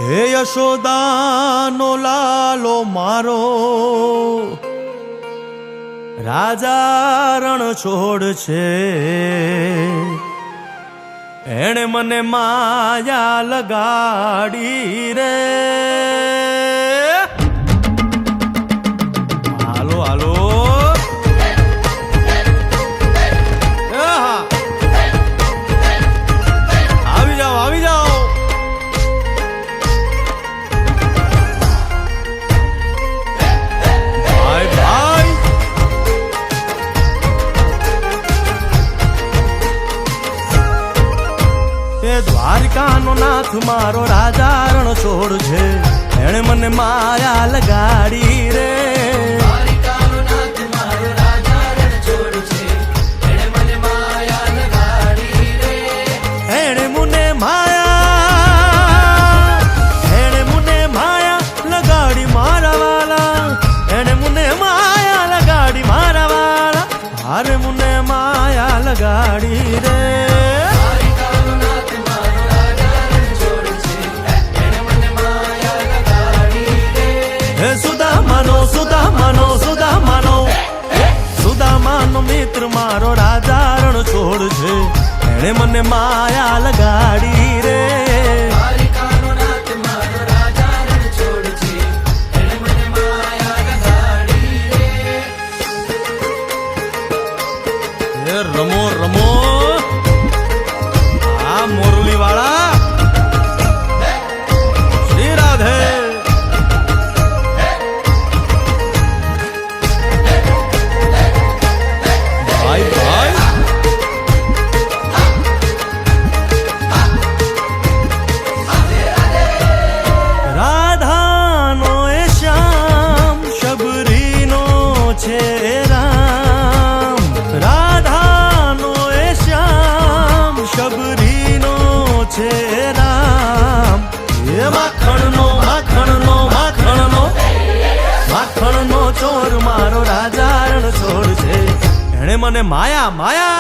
હે યશોદાનો લાલો મારો રાજા રણ છોડ છે, એણે મને માયા લગાડી રે. હાલો હાલો આવી જાઓ આવી જાઓ. ભાઈ ભાઈ એ દ્વારિકાનો નાથ મારો રાજા રણ છોડ છે, એણે મને માયા લગાડી રે. દ્વારિકાનો નાથ મારો રાજા રણ છોડ છે, એણે મને માયા લગાડી રે. એણે મને માયા લગાડી મારા વાલા, એણે મને માયા લગાડી મારા વાલા, હારે મને માયા લગાડી રે. સુદામાનો મિત્ર મારો રાજા રણ છોડ છે, એણે મને માયા લગાડી રે. દ્વારિકાનો નાથ મારો રાજા રણ છોડ છે, એણે મને માયા લગાડી રે. રમો રમો આ મોરલી વાળા શ્રી રાધે. રાધાનો એ શ્યામ શબરીનો છે રામ, રાધાનો એ શ્યામ શબરીનો છે રામ. એ માખણનો માખણનો માખણનો માખણનો ચોર મારો રાજા રણ છોડ છે, એણે મને માયા માયા.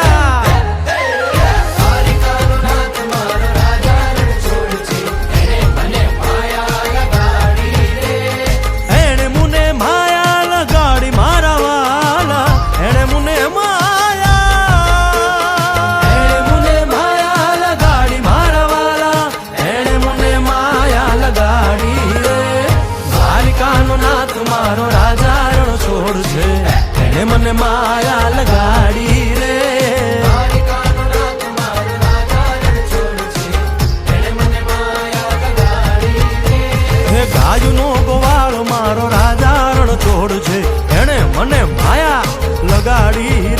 મારો રાજા રણ છોડ છે, એણે મને માયા લગાડી રે. દ્વારિકાનો નાથ મારો રાજા રણ છોડ છે, એણે મને માયા લગાડી રે. હે ગાયનો ગોવાળ મારો રાજા રણ છોડ છે, એણે મને માયા લગાડી